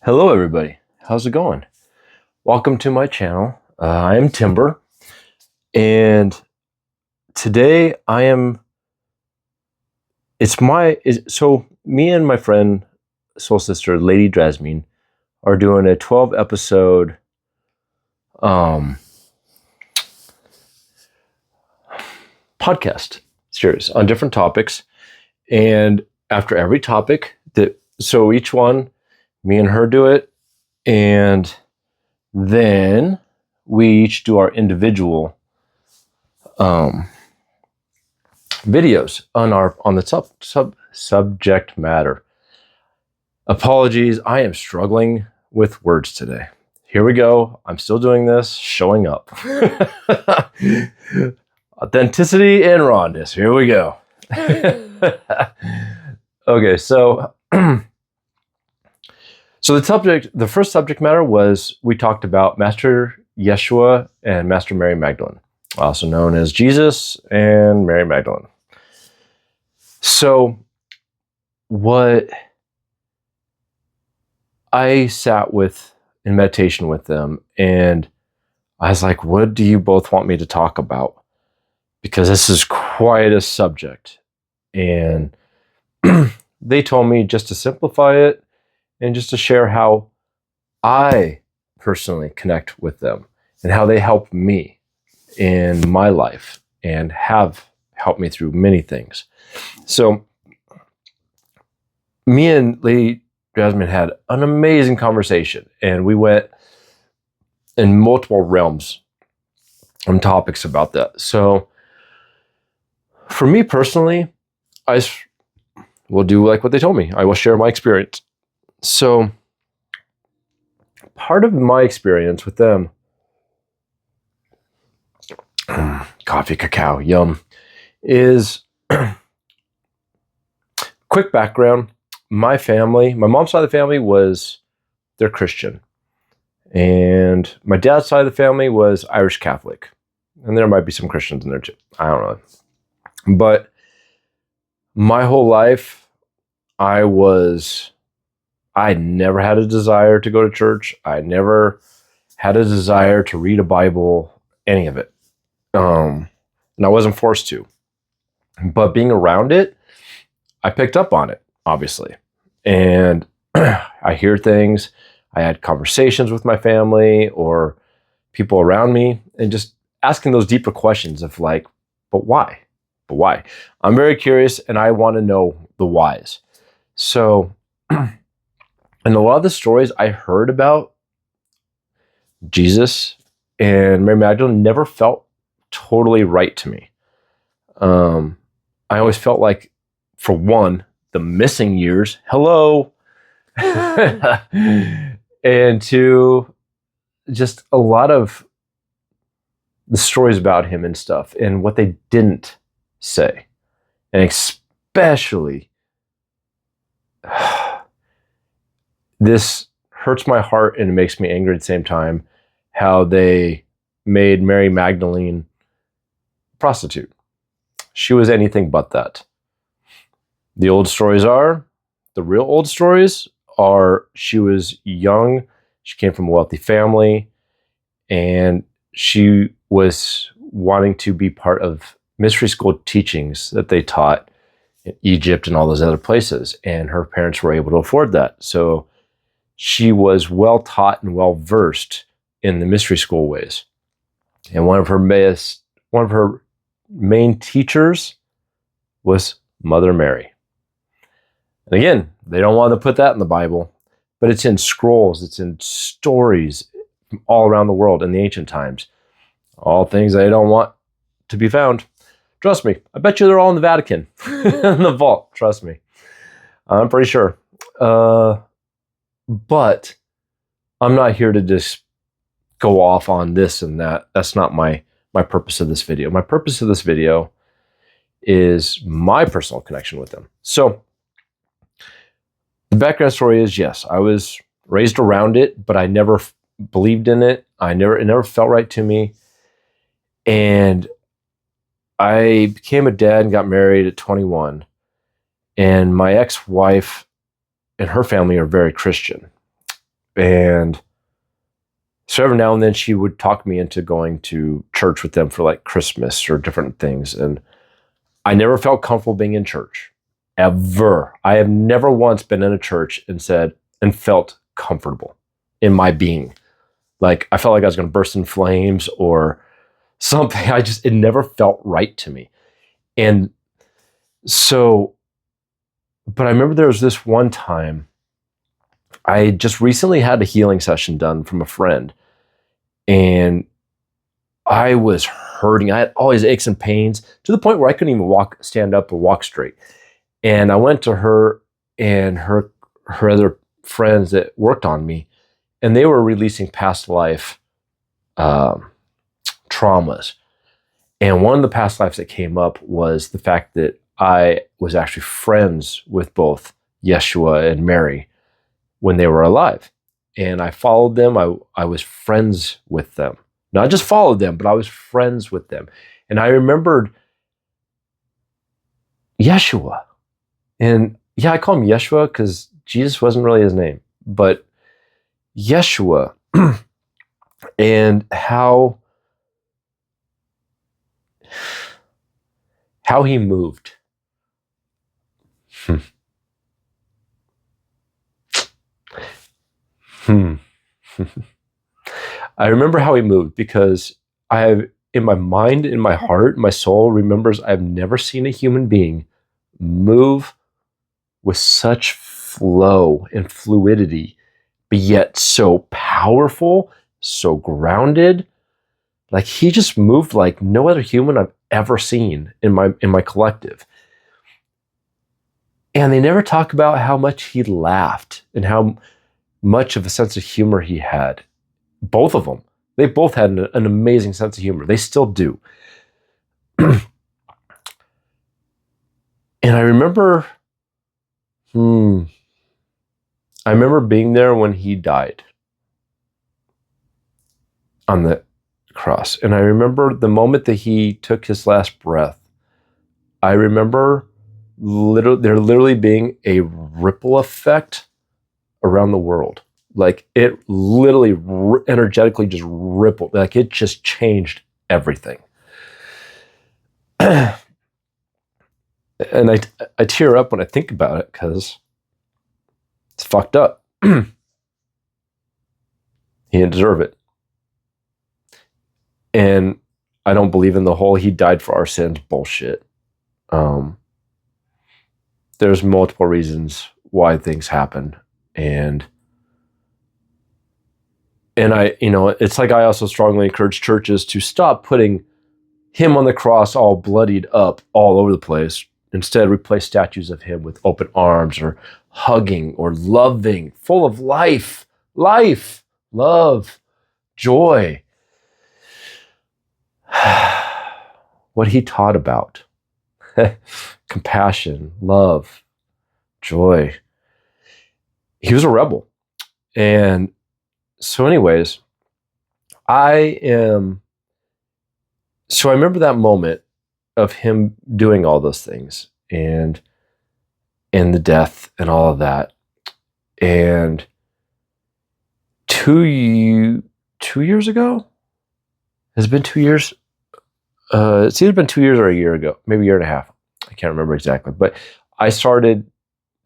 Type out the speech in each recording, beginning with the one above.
Hello everybody, how's it going? Welcome to my channel. I am Timber, and today so me and my friend, soul sister, Lady Drasmin, are doing a 12 episode podcast series on different topics, and after every topic, so each one, me and her do it, and then we each do our individual videos on the subject matter. Apologies, I am struggling with words today. Here we go. I'm still doing this, showing up. Authenticity and rawness. Here we go. Okay, so the first subject matter was, we talked about Master Yeshua and Master Mary Magdalene, also known as Jesus and Mary Magdalene. So what I sat with in meditation with them, and I was like, what do you both want me to talk about? Because this is quite a subject. And they told me just to simplify it, and just to share how I personally connect with them and how they help me in my life and have helped me through many things. So me and Lady Drasmin had an amazing conversation, and we went in multiple realms and topics about that. So for me personally, I will do like what they told me. I will share my experience. So part of my experience with them, coffee, cacao, yum, is quick background. My family, my mom's side of the family they're Christian. And my dad's side of the family was Irish Catholic. And there might be some Christians in there too. I don't know. But my whole life, I never had a desire to go to church. I never had a desire to read a Bible, any of it. And I wasn't forced to. But being around it, I picked up on it, obviously. And I hear things. I had conversations with my family or people around me, and just asking those deeper questions of like, but why? But why? I'm very curious, and I want to know the whys. So, and a lot of the stories I heard about Jesus and Mary Magdalene never felt totally right to me. I always felt like, for one, the missing years, hello, and two, just a lot of the stories about him and stuff, and what they didn't say, and especially this hurts my heart and it makes me angry at the same time, how they made Mary Magdalene a prostitute. She was anything but that. The real old stories are, she was young, she came from a wealthy family, and she was wanting to be part of mystery school teachings that they taught in Egypt and all those other places, and her parents were able to afford that. So she was well taught and well versed in the mystery school ways. And one of her main teachers was Mother Mary. And again, they don't want to put that in the Bible, but it's in scrolls, it's in stories from all around the world in the ancient times. All things they don't want to be found. Trust me, I bet you they're all in the Vatican, in the vault, trust me. I'm pretty sure. But I'm not here to just go off on this and that. That's not my purpose of this video. My purpose of this video is my personal connection with them. So the background story is, yes, I was raised around it, but I never believed in it. It never felt right to me. And I became a dad and got married at 21. And my ex-wife and her family are very Christian. And so every now and then she would talk me into going to church with them for like Christmas or different things. And I never felt comfortable being in church, ever. I have never once been in a church and felt comfortable in my being. Like I felt like I was going to burst in flames or something. It never felt right to me. And so, but I remember there was this one time, I just recently had a healing session done from a friend, and I was hurting. I had all these aches and pains to the point where I couldn't even stand up or walk straight. And I went to her and her other friends that worked on me, and they were releasing past life traumas. And one of the past lives that came up was the fact that I was actually friends with both Yeshua and Mary when they were alive. And I followed them. I was friends with them. Not just followed them, but I was friends with them. And I remembered Yeshua. And yeah, I call him Yeshua because Jesus wasn't really his name. But Yeshua and how he moved. I remember how he moved because I have, in my mind, in my heart, my soul remembers I've never seen a human being move with such flow and fluidity, but yet so powerful, so grounded. Like he just moved like no other human I've ever seen in my collective. And they never talk about how much he laughed and how much of a sense of humor he had. Both of them. They both had an amazing sense of humor. They still do. And I remember, being there when he died on the cross. And I remember the moment that he took his last breath. I remember there literally being a ripple effect around the world. Like it literally energetically just rippled. Like it just changed everything. And I tear up when I think about it because it's fucked up. He didn't deserve it. And I don't believe in the whole he died for our sins bullshit. There's multiple reasons why things happen. And I, it's like I also strongly encourage churches to stop putting him on the cross all bloodied up all over the place. Instead, replace statues of him with open arms or hugging or loving, full of life, love, joy. What he taught about. Compassion, love, joy. He was a rebel. And so anyways, I remember that moment of him doing all those things and the death and all of that. And 2 years ago? Has it been 2 years? It's either been 2 years or a year ago, maybe a year and a half. I can't remember exactly, but I started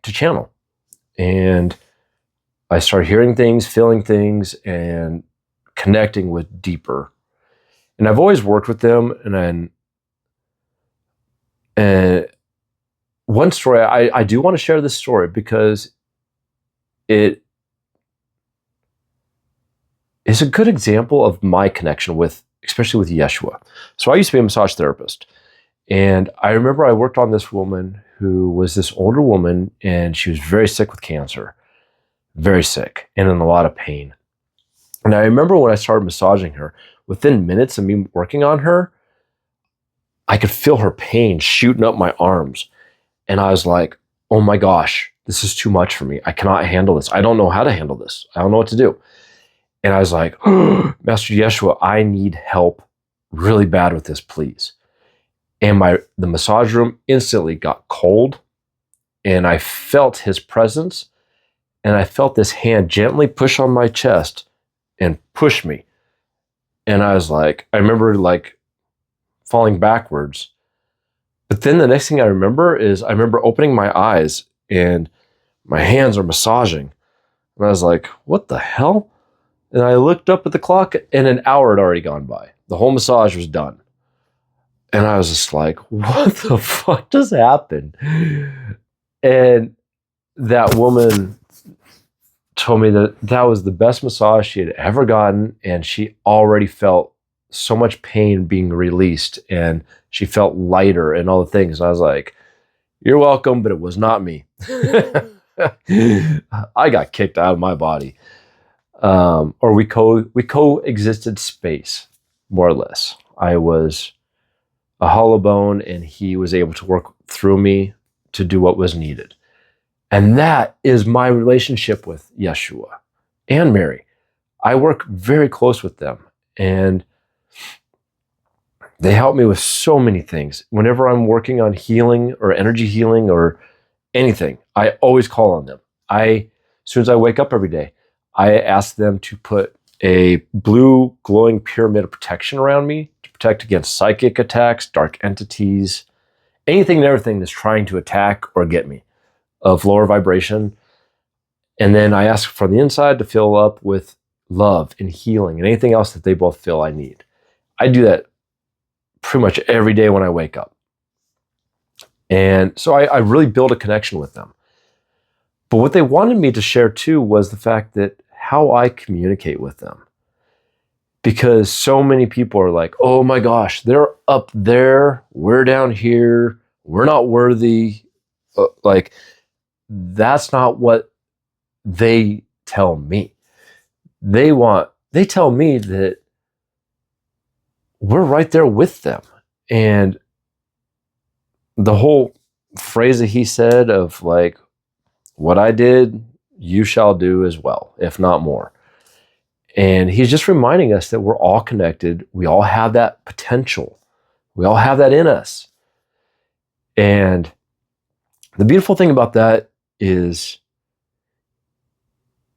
to channel and I started hearing things, feeling things, and connecting with deeper. And I've always worked with them. And one story, I do want to share this story because it is a good example of my connection with, especially with Yeshua. So I used to be a massage therapist. And I remember I worked on this woman who was this older woman, and she was very sick with cancer. Very sick and in a lot of pain. And I remember when I started massaging her, within minutes of me working on her, I could feel her pain shooting up my arms. And I was like, oh my gosh, this is too much for me. I cannot handle this. I don't know how to handle this. I don't know what to do. And I was like, oh, Master Yeshua, I need help really bad with this, please. And the massage room instantly got cold, and I felt his presence. and I felt this hand gently push on my chest and push me. And I was like, I remember like falling backwards. But then the next thing I remember is I remember opening my eyes and my hands are massaging. And I was like, what the hell? And I looked up at the clock and an hour had already gone by. The whole massage was done. And I was just like, what the fuck just happened? And that woman told me that that was the best massage she had ever gotten. And she already felt so much pain being released. And she felt lighter and all the things. And I was like, you're welcome, but it was not me. I got kicked out of my body. Or we coexisted space, more or less. I was a hollow bone and he was able to work through me to do what was needed. And that is my relationship with Yeshua and Mary. I work very close with them and they help me with so many things. Whenever I'm working on healing or energy healing or anything, I always call on them. As soon as I wake up every day, I ask them to put a blue glowing pyramid of protection around me to protect against psychic attacks, dark entities, anything and everything that's trying to attack or get me of lower vibration. And then I ask from the inside to fill up with love and healing and anything else that they both feel I need. I do that pretty much every day when I wake up. And so I really build a connection with them. But what they wanted me to share too was the fact that how I communicate with them. Because so many people are like, oh my gosh, they're up there, we're down here, we're not worthy. Like, that's not what they tell me. They tell me that we're right there with them. And the whole phrase that he said of like, what I did, you shall do as well, if not more. And he's just reminding us that we're all connected. We all have that potential. We all have that in us. And the beautiful thing about that is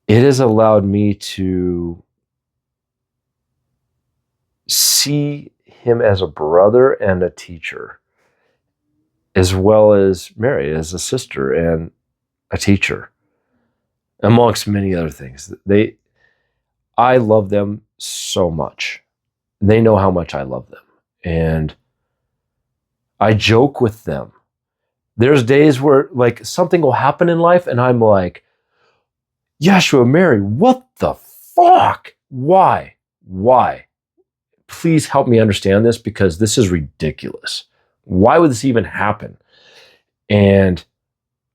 it has allowed me to see him as a brother and a teacher, as well as Mary as a sister and a teacher, amongst many other things. I love them so much. They know how much I love them. And I joke with them. There's days where like something will happen in life and I'm like, Yeshua, Mary, what the fuck? Why? Please help me understand this because this is ridiculous. Why would this even happen? And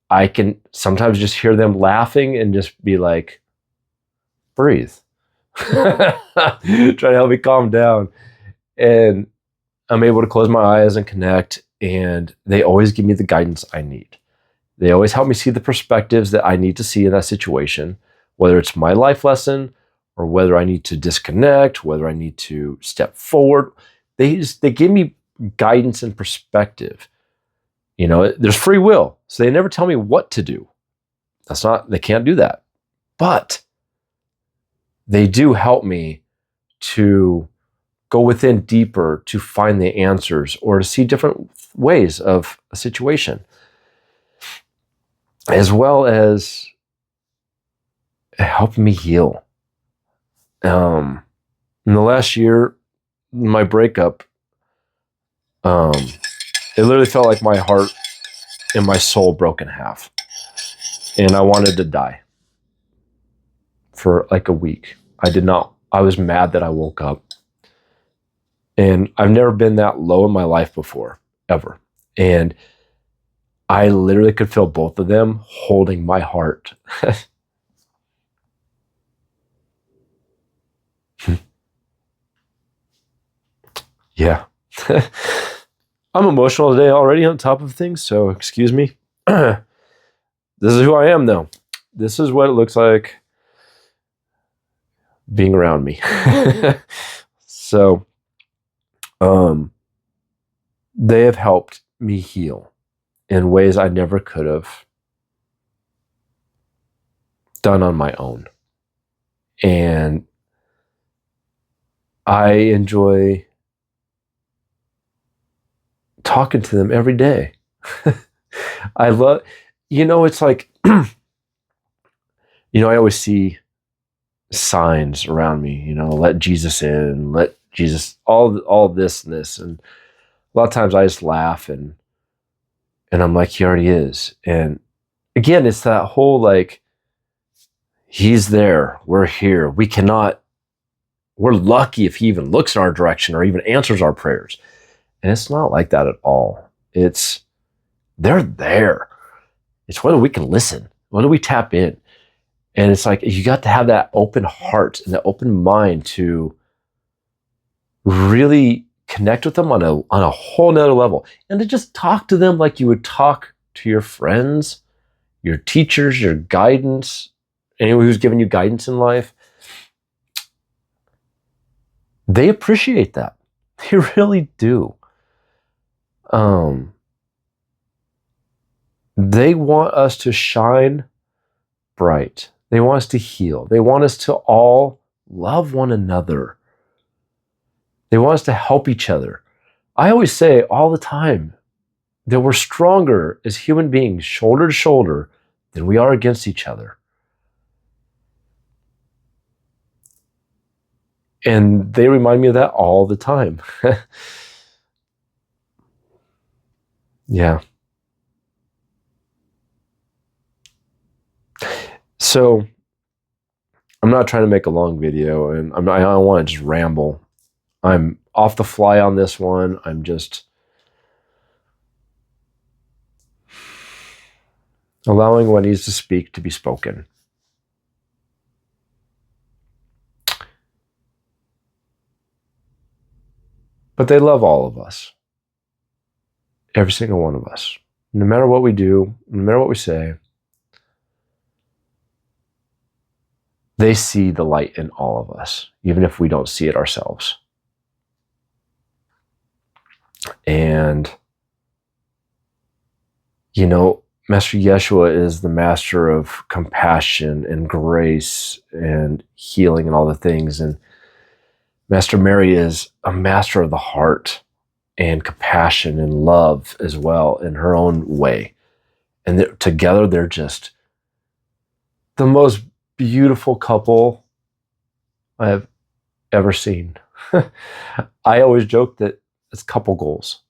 I can sometimes just hear them laughing and just be like, breathe. Try to help me calm down. And I'm able to close my eyes and connect. And they always give me the guidance I need. They always help me see the perspectives that I need to see in that situation, whether it's my life lesson or whether I need to disconnect, whether I need to step forward. They give me guidance and perspective. You know, there's free will. So they never tell me what to do. They can't do that. But they do help me to go within deeper to find the answers or to see different ways of a situation, as well as helping me heal. In the last year, my breakup, it literally felt like my heart and my soul broke in half. And I wanted to die for like a week. I was mad that I woke up. And I've never been that low in my life before, ever. And I literally could feel both of them holding my heart. Yeah. I'm emotional today already on top of things, so excuse me. This is who I am, though. This is what it looks like being around me. So, they have helped me heal in ways I never could have done on my own. And I enjoy talking to them every day. I love, it's like, I always see signs around me, let Jesus in, let Jesus, all this and this. And a lot of times I just laugh and I'm like, he already is. And again, it's that whole like, he's there, we're here. We're lucky if he even looks in our direction or even answers our prayers. And it's not like that at all. They're there. It's whether we can listen, whether we tap in. And it's like, you got to have that open heart and that open mind to really connect with them on a whole nother level. And to just talk to them like you would talk to your friends, your teachers, your guidance, anyone who's given you guidance in life. They appreciate that. They really do. They want us to shine bright. They want us to heal. They want us to all love one another. They want us to help each other. I always say all the time that we're stronger as human beings, shoulder to shoulder, than we are against each other. And they remind me of that all the time. Yeah. So I'm not trying to make a long video, and I don't want to just ramble. I'm off the fly on this one. I'm just allowing what needs to speak to be spoken. But they love all of us. Every single one of us. No matter what we do, no matter what we say, they see the light in all of us, even if we don't see it ourselves. And, Master Yeshua is the master of compassion and grace and healing and all the things. And Master Mary is a master of the heart and compassion and love as well in her own way. And together they're just the most beautiful couple I have ever seen. I always joke that it's couple goals.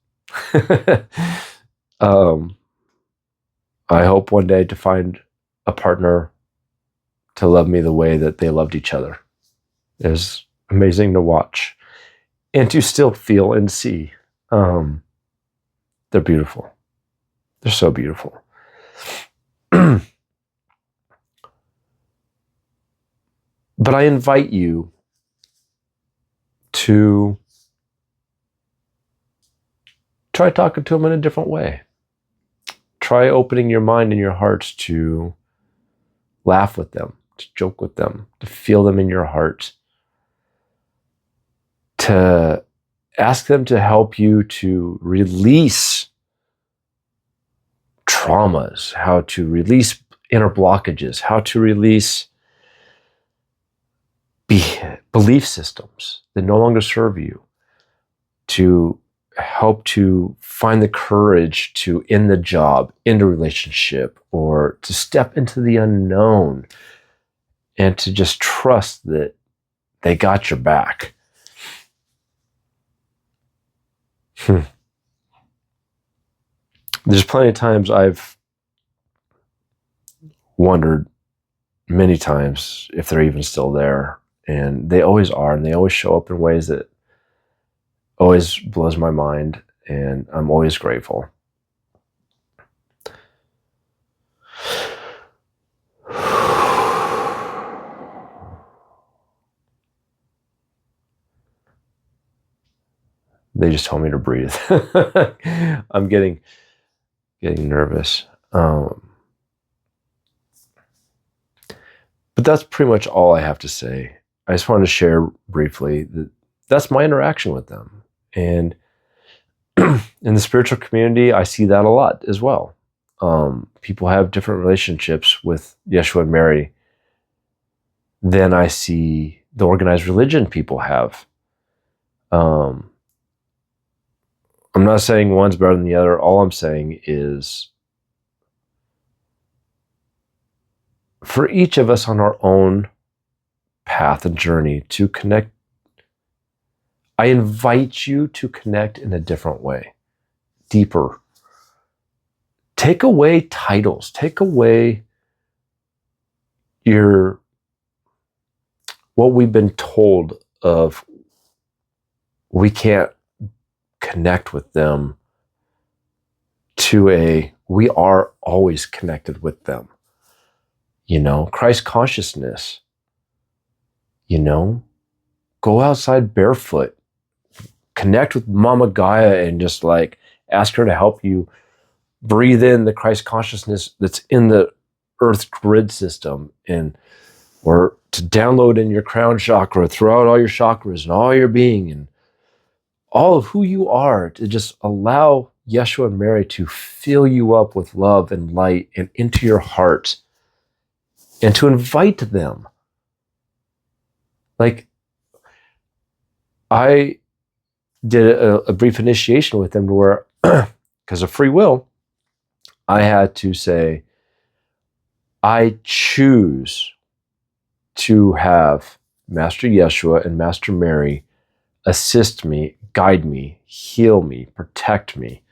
I hope one day to find a partner to love me the way that they loved each other. It was amazing to watch and to still feel and see. They're beautiful. They're so beautiful. But I invite you to try talking to them in a different way. Try opening your mind and your hearts to laugh with them, to joke with them, to feel them in your heart, to ask them to help you to release traumas, how to release inner blockages, how to release belief systems that no longer serve you, to help to find the courage to end the job, end a relationship, or to step into the unknown and to just trust that they got your back. There's plenty of times I've wondered many times if they're even still there. And they always are, and they always show up in ways that always blows my mind, and I'm always grateful. They just told me to breathe. I'm getting nervous. But that's pretty much all I have to say. I just wanted to share briefly that that's my interaction with them. And in the spiritual community, I see that a lot as well. People have different relationships with Yeshua and Mary. than I see the organized religion people have. I'm not saying one's better than the other. All I'm saying is for each of us on our own path and journey to connect, I invite you to connect in a different way, deeper. Take away titles, take away what we've been told of we can't connect with them to we are always connected with them. You know, Christ consciousness, you know, go outside barefoot, connect with Mama Gaia and just like ask her to help you breathe in the Christ consciousness that's in the earth grid system, or to download in your crown chakra throughout all your chakras and all your being and all of who you are, to just allow Yeshua and Mary to fill you up with love and light and into your heart, and to invite them. Like, I did a brief initiation with them to where, because of free will, I had to say, I choose to have Master Yeshua and Master Mary assist me, guide me, heal me, protect me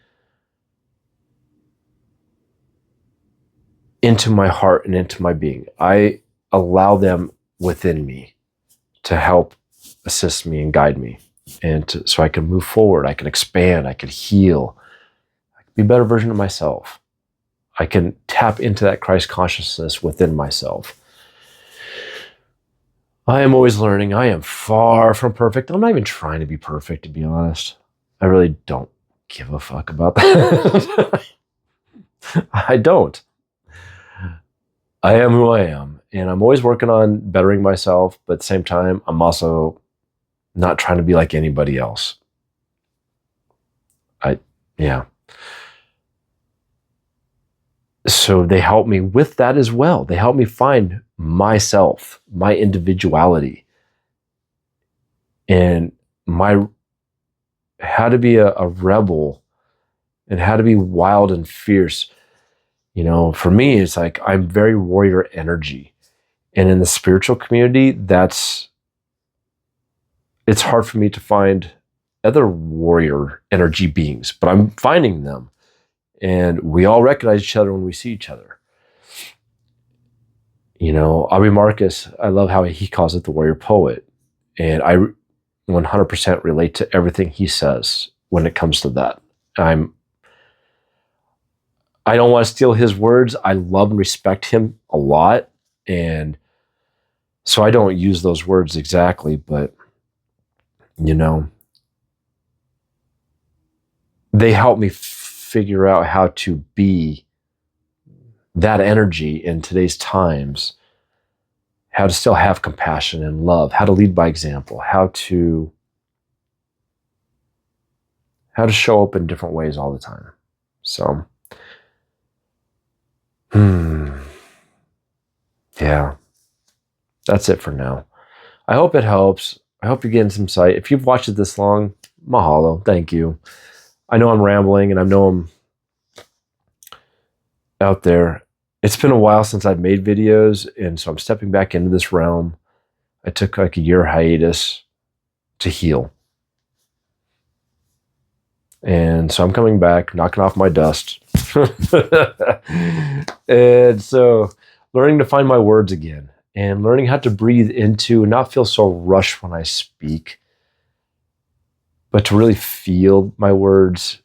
into my heart and into my being. I allow them within me to help assist me and guide me, and so I can move forward, I can expand, I can heal, I can be a better version of myself. I can tap into that Christ consciousness within myself. I am always learning. I am far from perfect. I'm not even trying to be perfect, to be honest. I really don't give a fuck about that. I don't. I am who I am. And I'm always working on bettering myself. But at the same time, I'm also not trying to be like anybody else. Yeah. So they help me with that as well. They help me find myself, my individuality, and how to be a rebel and how to be wild and fierce. You know, for me, it's like I'm very warrior energy. And in the spiritual community, it's hard for me to find other warrior energy beings, but I'm finding them. And we all recognize each other when we see each other. You know, Aubrey Marcus, I love how he calls it the warrior poet. And I 100% relate to everything he says when it comes to that. I don't want to steal his words. I love and respect him a lot. And so I don't use those words exactly, but, you know, they help me figure out how to be that energy in today's times, how to still have compassion and love, how to lead by example, how to show up in different ways all the time. So, yeah, that's it for now. I hope it helps. I hope you're getting some sight. If you've watched it this long, mahalo, thank you. I know I'm rambling and I know I'm out there. It's been a while since I've made videos, and so I'm stepping back into this realm. I took like a year hiatus to heal. And so I'm coming back, knocking off my dust. And so learning to find my words again and learning how to breathe into and not feel so rushed when I speak, but to really feel my words.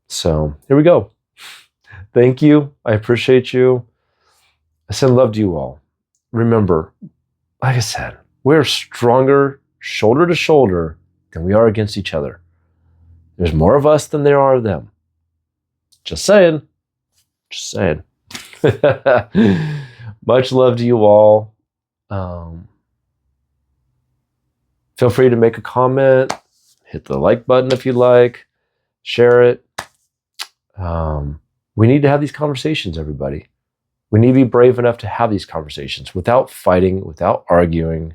So here we go. Thank you. I appreciate you. I send love to you all. Remember, like I said, we're stronger shoulder to shoulder than we are against each other. There's more of us than there are of them. Just saying. Just saying. Much love to you all. Feel free to make a comment. Hit the like button if you like. Share it. We need to have these conversations, everybody. We need to be brave enough to have these conversations without fighting, without arguing.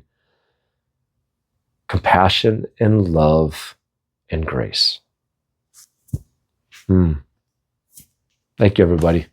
Compassion and love and grace. Thank you, everybody.